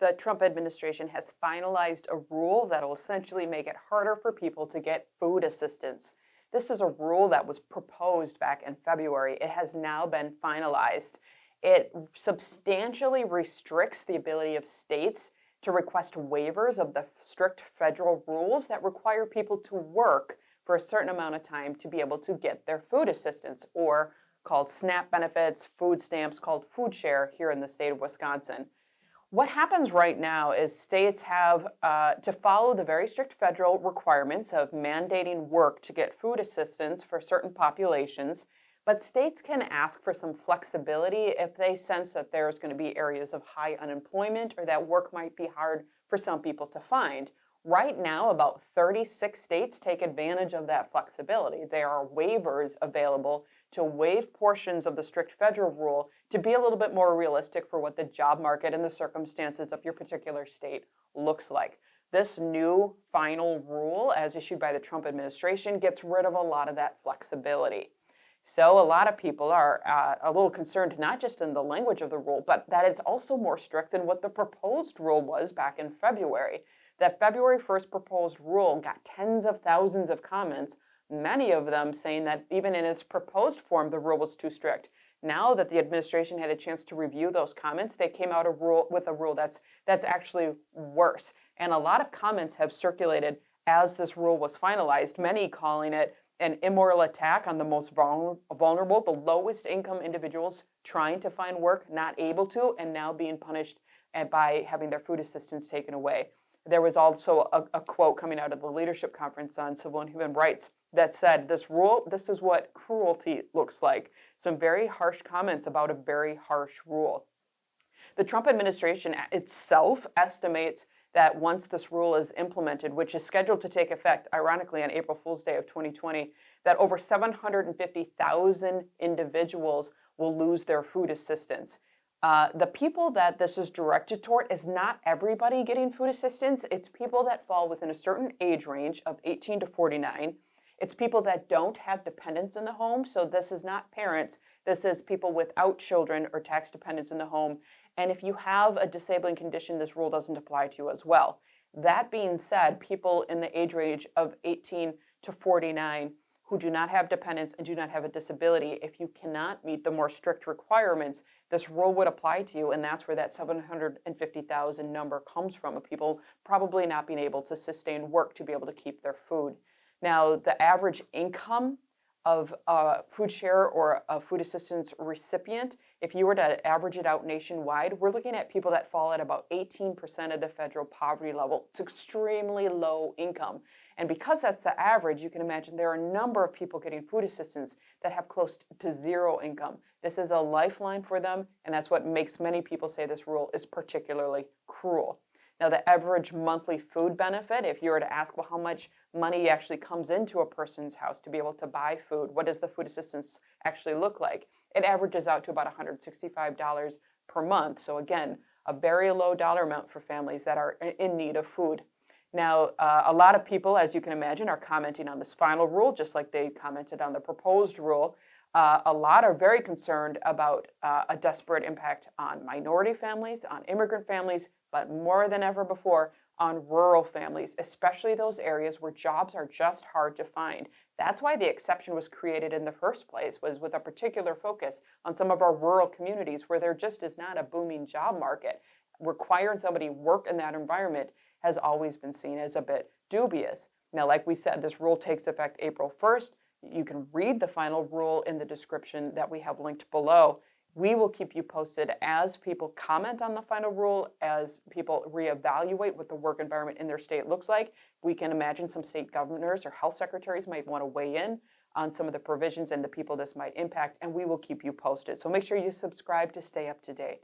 the Trump administration has finalized a rule that will essentially make it harder for people to get food assistance. This is a rule that was proposed back in February. It has now been finalized. It substantially restricts the ability of states to request waivers of the strict federal rules that require people to work for a certain amount of time to be able to get their food assistance, or called SNAP benefits, food stamps, called food share here in the state of Wisconsin. What happens right now is states have to follow the very strict federal requirements of mandating work to get food assistance for certain populations, but states can ask for some flexibility if they sense that there's going to be areas of high unemployment or that work might be hard for some people to find. Right now, about 36 states take advantage of that flexibility. There are waivers available to waive portions of the strict federal rule to be a little bit more realistic for what the job market and the circumstances of your particular state looks like. This new final rule, as issued by the Trump administration, gets rid of a lot of that flexibility. So a lot of people are a little concerned, not just in the language of the rule, but that it's also more strict than what the proposed rule was back in February. That February 1st proposed rule got tens of thousands of comments, many of them saying that even in its proposed form, the rule was too strict. Now that the administration had a chance to review those comments, they came out with a rule that's actually worse. And a lot of comments have circulated as this rule was finalized, many calling it an immoral attack on the most vulnerable, the lowest income individuals trying to find work, not able to, and now being punished by having their food assistance taken away. There was also a quote coming out of the Leadership Conference on Civil and Human Rights that said, this is what cruelty looks like. Some very harsh comments about a very harsh rule. The Trump administration itself estimates that once this rule is implemented, which is scheduled to take effect, ironically, on April Fool's Day of 2020, that over 750,000 individuals will lose their food assistance. The people that this is directed toward is not everybody getting food assistance. It's people that fall within a certain age range of 18 to 49. It's people that don't have dependents in the home. So this is not parents. This is people without children or tax dependents in the home. And if you have a disabling condition, this rule doesn't apply to you as well. That being said, people in the age range of 18 to 49 who do not have dependents and do not have a disability, if you cannot meet the more strict requirements, this rule would apply to you, and that's where that 750,000 number comes from, of people probably not being able to sustain work to be able to keep their food. Now, the average income of a food share or a food assistance recipient, if you were to average it out nationwide, we're looking at people that fall at about 18% of the federal poverty level. It's extremely low income. And because that's the average, you can imagine there are a number of people getting food assistance that have close to zero income. This is a lifeline for them, and that's what makes many people say this rule is particularly cruel. Now, the average monthly food benefit, if you were to ask, well, how much money actually comes into a person's house to be able to buy food, what does the food assistance actually look like? It averages out to about $165 per month. So again, a very low dollar amount for families that are in need of food. Now, a lot of people, as you can imagine, are commenting on this final rule, just like they commented on the proposed rule. A lot are very concerned about a desperate impact on minority families, on immigrant families, but more than ever before, on rural families, especially those areas where jobs are just hard to find. That's why the exception was created in the first place, was with a particular focus on some of our rural communities where there just is not a booming job market. Requiring somebody work in that environment has always been seen as a bit dubious. Now, like we said, this rule takes effect April 1st. You can read the final rule in the description that we have linked below. We will keep you posted as people comment on the final rule, as people reevaluate what the work environment in their state looks like. We can imagine some state governors or health secretaries might want to weigh in on some of the provisions and the people this might impact, and we will keep you posted. So make sure you subscribe to stay up to date.